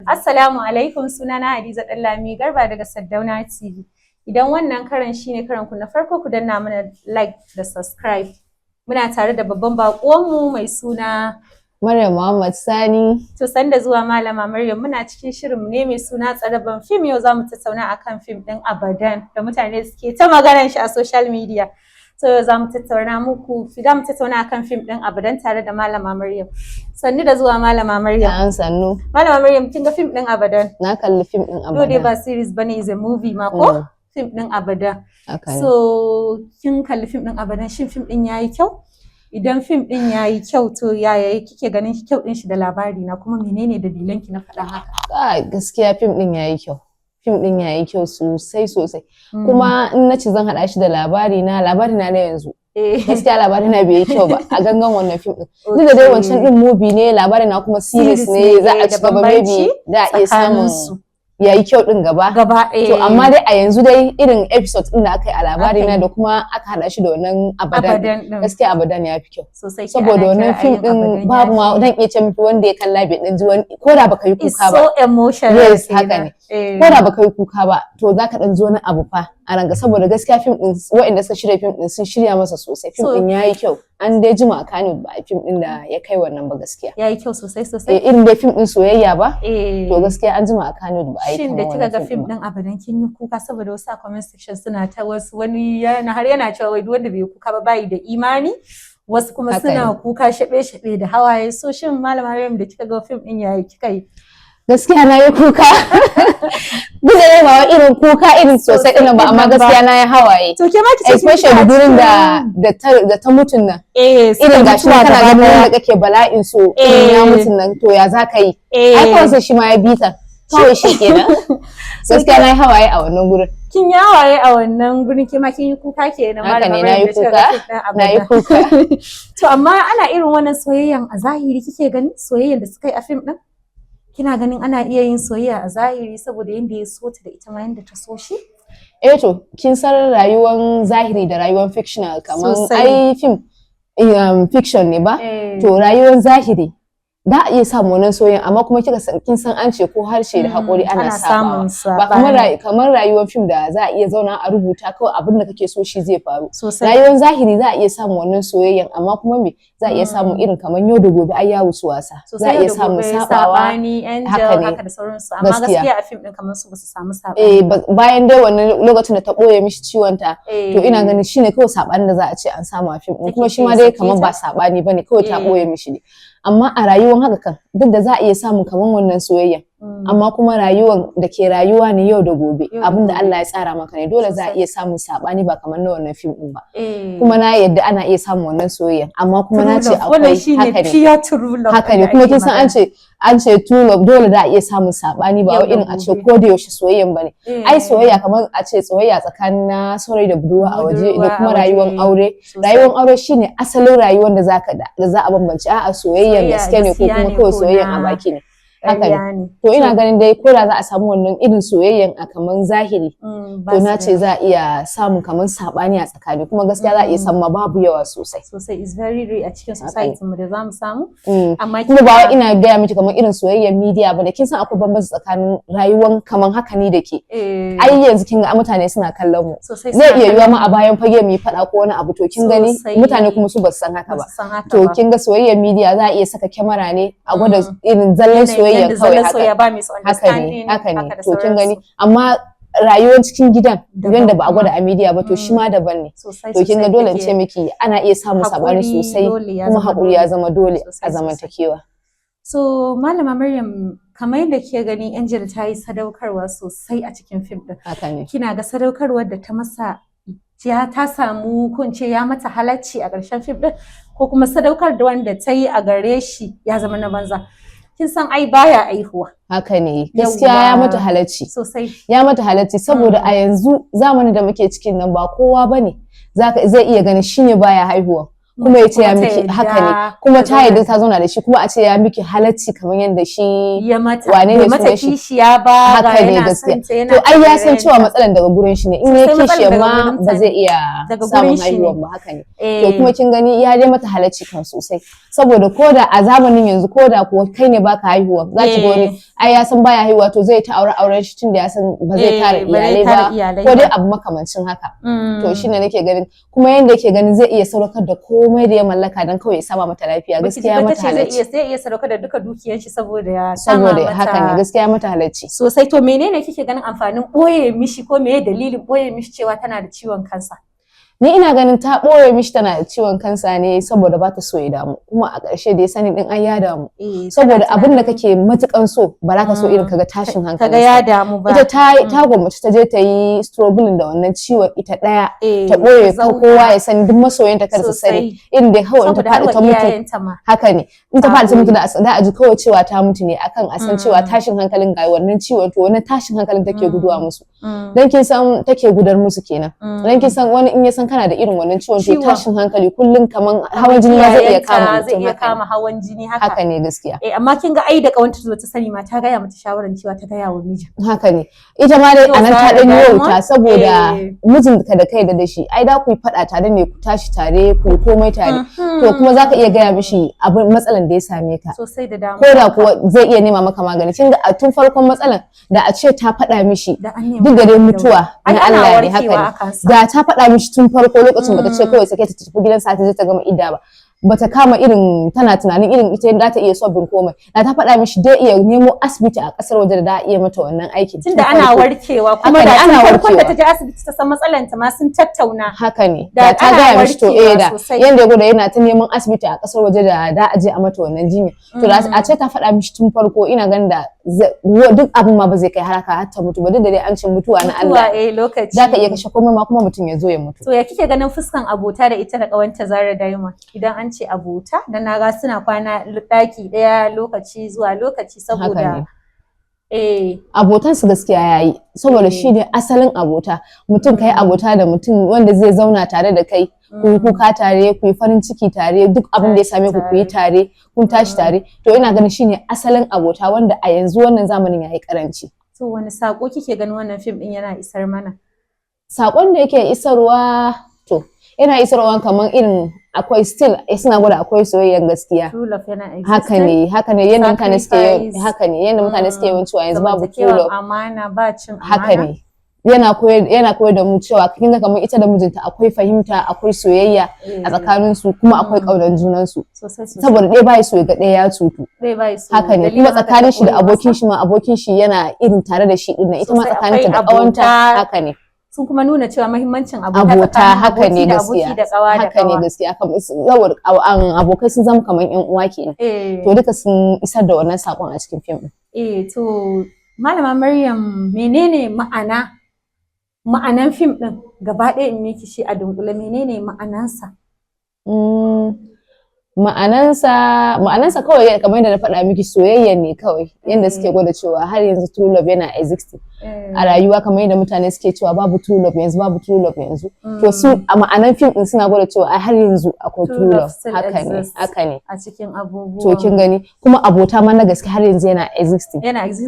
Assalamu alaikum, sunana Hadiza Dallami Garba daga Saddauna TV. Idan wannan karan shine karan ku na farko, ku danna mana like da subscribe. Muna tare da babban baƙonmu mai suna Maryam Muhammad Sani. To sanda zuwa Malama Maryam, muna cikin shirin ne mai suna Tsarabar Fim. Yau zamu tattauna akan fim ɗin Abadan da mutane suke ta maganar shi a social media. So yau zamu tattauna akan fim ɗin Abadan tare da Malama Maryam. Sannu da zuwa Malama Maryam. An sannu. Malama Maryam, kin ga fim ɗin Abadan? Na kalli fim ɗin Abadan. Dole ba series bane, is a movie ma ko? Fim ɗin Abadan. So kin kalli fim ɗin Abadan, shin fim ɗin yayi kyau? Idan fim ɗin yayi kyau, to yaya kike ganin kyau ɗin shi da labari na, kuma menene dalilan ki na faɗa haka? Gaskiya fim ɗin yayi kyau. Fim ɗin yayi kyau sosai. Kuma in nace zan haɗa shi da labari na yanzu. Gaskiya labari na bai yi kyau ba a gangan wannan fim ɗin. Duk da dai wancan ɗin movie ne, labari na kuma series ne, za a ci gaba, maybe da a iya samun yayi kyau ɗin gaba. To amma dai a yanzu dai irin episode ɗin da aka yi a labari na da kuma aka haɗa shi da wannan Abadan, gaskiya Abadan ya fi kyau. Saboda wannan fim ɗin babu ma dan iya ce miki wanda ya kalla bai ɗan ji wani, ko da baka yi kuka ba. So emotional. Yes, haka ne. Ko da baka yi kuka ba, to zaka ɗan ji wani abu fa a ranka, saboda gaskiya fim ɗin waɗanda suka shirya fim ɗin sun shirya masa sosai. Fim ɗin yayi kyau. An dai jima a Kano ba a fim ɗin da ya kai wannan ba gaskiya. Yayi kyau sosai. Irin dai fim ɗin soyayya ba. To gaskiya an jima a Kano ba a yi kamar wannan. Shin da kika ga fim ɗin Abadan kin yi kuka? Saboda wasu a comment section suna ta wani yana cewa wai duk wanda bai yi kuka ba bayi da imani. Wasu kuma suna kuka shaɓe da hawaye. So shin Malama Maryam, da kika ga fim ɗin yayi kika yi? Gaskiya na yi kuka. Duk da dai ba irin kuka irin sosai ɗin ba, amma gaskiya na yi hawaye. To ke ma kice especially gurin da ta mutun nan. Irin gashi kana ganin wanda kake bala'in so irin ya mutun nan, to ya za ka yi? Ai kawai sai shi ma ya bita. Kawai shi kenan. Gaskiya na yi hawaye a wannan gurin. Kin yi hawaye a wannan gurin, ke ma kin yi kuka kenan Malama Maryam? Na yi kuka. To amma ana irin wannan soyayyan a zahiri, kike ganin soyayyan da suka yi a fim ɗin? Kina ganin ana iya yin soyayya a zahiri saboda yanda ya so ta da ita ma yanda ta so shi? To kin san rayuwar zahiri da rayuwar fictional, kamar ai fim fiction ne ba? To rayuwar zahiri da a iya samu wannan soyayya, amma kuma kin san an ce ko harshe da haƙori ana sabawa. Ba kamar rayuwar fim da za a iya zauna a rubuta kawai abin da kake so shi zai faru. Rayuwar zahiri za a iya samun wannan soyayyan, amma kuma me za a iya samun irin kamar yau da gobe ai ya wuce wasa. Za a iya samun sabawa, haka da sauransu. Amma gaskiya a fim din kamar su ba su samu sabani. Bayan dai wannan lokacin da ta ɓoye mishi ciwon ta, to ina ganin shine kawai sabanin da za a ce an samu a fim din. Kuma shi ma dai kamar ba sabani bane, kawai ta ɓoye mishi ne. Amma a rayuwar haka kan duk da za a iya samun kaman wannan soyayya, amma kuma rayuwar da ke rayuwa ne yau da gobe, abinda Allah ya tsara maka ne, dole za a iya samun sabani ba kamar na wannan fim din ba. Kuma na yadda ana iya samun wannan soyayya, amma kuma na ce akwai haka ne. Kuma kin san an ce true love dole da a iya samun sabani, ba wai irin a ce ko da yaushe soyayyan bane. Ai soyayya kamar a ce soyayya tsakanin na saurayi da budurwa a waje da kuma rayuwar aure. Rayuwar aure shine asalin rayuwar da za a bambance a soyayyan gaske ne ko kuma kawai soyayyan a baki ne. Haka ne. To ina ganin dai ko da za a samu wannan irin soyayyan a kaman zahiri, to na ce za a iya samun kaman sabani a tsakani, kuma gaskiya za a iya samu babu yawa sosai. Is very rare a cikin society mu da za mu samu. Amma kuma ba wai ina gaya miki kaman irin soyayyan media ba, da kin san akwai bambanci tsakanin rayuwan kaman haka ni da ke. Ai yanzu kin ga mutane suna kallon mu. Zai iya yiwa ma a bayan fage mu yi faɗa ko wani abu, to kin gani mutane kuma su ba su san haka ba. To kin ga soyayyan media za a iya saka kyamara ne a gwada irin zallan soyayya kawai haka ne. To kin gani, amma rayuwar cikin gidan yanda ba a gwada a media ba, to shi ma daban ne. To kin ga dole in ce miki ana iya samun sabani sosai, kuma haƙuri ya zama dole a zamantakewa. So Malama Maryam, kamar yadda ke gani Angel ta yi sadaukarwa sosai a cikin fim din. Haka ne. Kina ga sadaukarwar da ta masa ta samu, ko in ce ya mata halacci a ƙarshen fim din, ko kuma sadaukar da wanda ta yi a gare shi ya zama na banza? Kin san ai baya aihuwa. Haka ne, gaskiya ya mata halacci sosai. Ya mata halacci saboda a yanzu zamanin da muke cikin nan ba kowa bane zai iya ganin shine baya haihuwa, kuma ya ce ya miki haka ne kuma ta yarda ta zauna da shi kuma a ce ya miki halacci kamar yadda shi wane ne sunan shi kishiya ba haka ne gaskiya to ai ya san cewa matsalan daga gurin shi ne in ya kishiya ma ba zai iya samun haihuwa ba haka ne to kuma kin gani ya dai mata halacci kan sosai saboda koda a zamanin yanzu koda ko kai ne baka haihuwa za ki ga wani ai ya san baya haihuwa to zai ta auren shi tunda ya san ba zai tara iyalai ba ko dai abu makamancin haka to shine nake ganin kuma yanda yake ganin zai iya sadaukar da komai da ya mallaka dan kawai ya sama mata lafiya gaskiya mata halacci zai iya sadaukar da duka dukiyar shi saboda ya sama mata haka ne gaskiya mata halacci sosai to menene kike ganin amfanin boye mishi ko meye dalilin boye mishi cewa tana da ciwon kansa ni ina ganin ta ɓoye mishi tana da ciwon kansa ne saboda ba ta so ya damu kuma a ƙarshe da ya sani din ai ya damu saboda abin da kake matukan so ba za ka so irin kaga tashin hankali kaga ya damu ba ita ta gwamnati ta je ta yi struggling da wannan ciwon ita ɗaya ta ɓoye kowa ya sani duk masoyanta kar su sani irin da kawai in ta faɗi ta mutu haka ne in ta faɗi ta mutu da a ji kawai cewa ta mutu ne akan a san cewa tashin hankalin ga wannan ciwon to wannan tashin hankalin take guduwa musu dan kin san take gudar musu kenan dan kin san wani in ya san kana da irin wannan ciwon to tashin hankali kullum kaman hawan jini zai iya kama zai iya kama hawan jini haka ne gaskiya amma kin ga ai da kawanta zo ta sani ma ta gaya mata shawaran cewa ta gaya wa miji haka ne ita ma dai anan ta dan yauta saboda mijin ka da kai da shi ai da ku yi fada tare ne ku tashi tare ku komai tare to kuma zaka iya gaya mishi abin matsalan da ya same ka sosai da dama ko da kuwa zai iya nema maka magani kin ga a tun farkon matsalan da a ce ta fada mishi duk da dai mutuwa na Allah ne haka ne da ta fada mishi tun farko lokacin bata ce kawai sake ta tafi gidansa ta je ta gama idda ba bata kama irin tana tunanin irin ita za ta iya sobbin komai da ta faɗa mishi dai iya nemo asibiti a ƙasar waje da za a iya mata wannan aikin tunda ana warkewa kuma da ana farkon da ta je asibiti ta san matsalan ta ma sun tattauna haka ne da ta gaya mishi to da yanda ya gwada yana ta neman asibiti a ƙasar waje da a je a mata wannan jinya to da a ce ta faɗa mishi tun farko ina ganin da duk abin ma ba zai kai haraka har ta mutu ba duk da dai an ce mutuwa na Allah lokaci zaka iya kashe komai ma kuma mutum ya zo ya mutu to ya kike ganin fuskan abota da ita da kawanta Zara Diamond idan an ce abota dan naga suna kwana daki daya lokaci zuwa lokaci saboda abotan su gaskiya yayi saboda shi ne asalin abota mutum kai abota da mutum wanda zai zauna tare da kai ku yi kuka tare ku yi farin ciki tare duk abin da ya same ku yi tare kun tashi tare to ina ganin shine asalin abota wanda a yanzu wannan zamanin yayi karanci to wani sako kike ganin wannan film din yana isar mana sakon da yake isarwa to yana isarwa kamar irin akwai still suna gwada akwai soyayyar gaskiya haka ne yanda mutane suke yanda mutane suke yawan cewa yanzu babu true love amana ba cin amana haka ne yana koyar da mu cewa kinga kamar ita da mijinta akwai fahimta akwai soyayya a tsakanin su kuma akwai kaunar junan su saboda ɗaya bai so ga ɗaya ya cutu haka ne kuma tsakanin shi da abokin shi yana irin tare da shi din ita ma tsakaninta da ƙawanta haka ne sun kuma nuna cewa mahimmancin abota haka ne gaskiya haka ne gaskiya saboda abokai sun zama kamar ƴan uwa kenan to duka sun isar da wannan sakon a cikin fim din to malama Maryam menene ma'anan fim din gaba ɗaya in miki shi a dunkule menene ma'anansa ma'anansa kawai kamar yadda na faɗa miki soyayya ne kawai yanda suke gwada cewa har yanzu true love yana existing a rayuwa kamar yadda mutane suke cewa babu true love yanzu to su a ma'anan fim din suna gwada cewa har yanzu akwai true love haka ne a cikin abubuwa to kin gani kuma abota ma na gaske har yanzu yana existing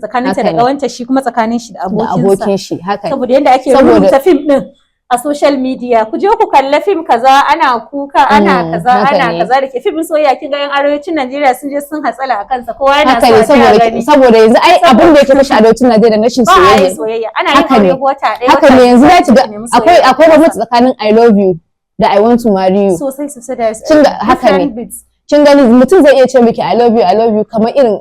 tsakaninta da kawanta shi kuma tsakanin shi da abokin shi haka saboda yanda ake rubuta fim din a social media ku je ku kalla fim kaza ana kuka ana kaza da ke fim soyayya kin ga yan arewacin Najeriya sun je sun hatsala a kansa kowa yana so ya gani saboda yanzu ai abin da yake kashi arewacin Najeriya rashin soyayya ana yin aure wata ɗaya haka ne yanzu zaki ga akwai bambanci tsakanin I love you da I want to marry you sosai da haka ne kin gani mutum zai iya ce miki I love you kamar irin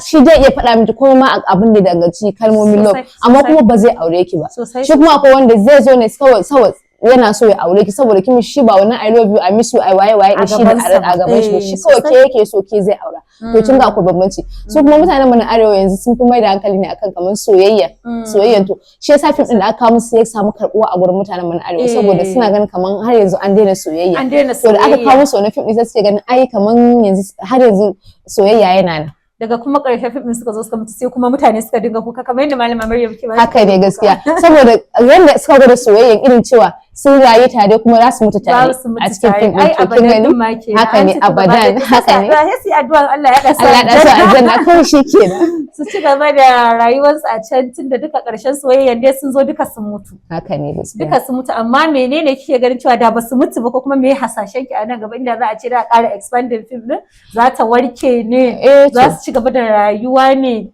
shi dai iya faɗa miki kuma ma abin da danganci kalmomin love amma kuma ba zai aure ki ba shi kuma akwai wanda zai zo ne kawai yana so ya aure ki saboda kimi shi ba wannan I love you I miss you I waye da shi da a gaban shi shi kawai ke yake so ke zai aura to kin ga akwai bambanci su kuma mutanen mu na arewa yanzu sun fi mai da hankali ne akan kamar soyayyan to shi yasa fim din da aka musu ya samu karbuwa a gurin mutanen mu na arewa saboda suna ganin kamar har yanzu an daina soyayya to da aka kawo musu wannan fim din sai suke ganin ai kamar yanzu har yanzu soyayya yana nan daga kuma ƙarshen fim suka zo suka mutu sai kuma mutane suka dinga kuka kamar yadda malama Maryam ke haka ne gaskiya saboda yanda suka gwada soyayyan irin cewa sun rayu tare kuma za su mutu tare a cikin fim din to kin gani haka ne abadan haka ne sai addu'ar Allah ya dasa Allah ya dasa aljanna kawai shikenan su ci gaba da rayuwarsu a can tunda duka ƙarshen soyayya dai sun zo duka sun mutu haka ne gaskiya duka sun mutu amma menene kike ganin cewa da ba su mutu ba ko kuma me hasashen ki a nan gaba inda za a ce da ƙara expanding film din za ta warke ne za su ci gaba da rayuwa ne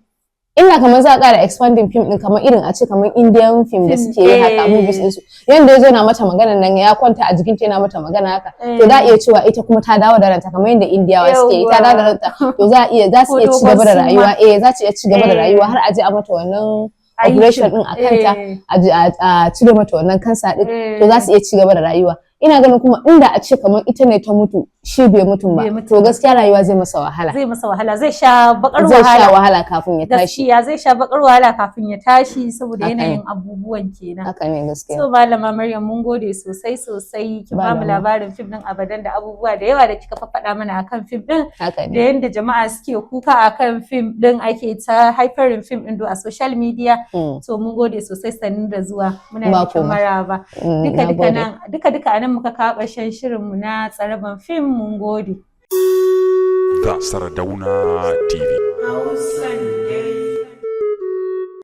ina kamar za a ƙara expanding film din kamar irin a ce kamar Indian film da suke yi haka movies din su yanda yazo na mata magana nan ya kwanta a jikin ta yana mata magana haka to za a iya cewa ita kuma ta dawo da ranta kamar yanda Indiyawa suke yi ta dawo da ranta to za su iya ci gaba da rayuwa za su iya ci gaba da rayuwa har a je a mata wannan operation din a kanta a cire mata wannan kansa din to za su iya ci gaba da rayuwa ina ganin kuma inda a ce kamar ita ne ta mutu shi bai mutum ba to gaskiya rayuwa zai masa wahala zai sha bakar wahala kafin ya tashi gaskiya zai sha bakar wahala kafin ya tashi saboda yanayin abubuwan kenan haka ne gaskiya so malama Maryam mun gode sosai ki ba mu labarin film din Abadan da abubuwa da yawa da kika faɗa mana akan film din da yanda jama'a suke kuka akan film din ake ta hypering film din a social media so mun gode sosai sanin da zuwa muna miki maraba duka nan muka kawo ƙarshen shirinmu na Tsarabar Fim mun gode. The Sardauna TV.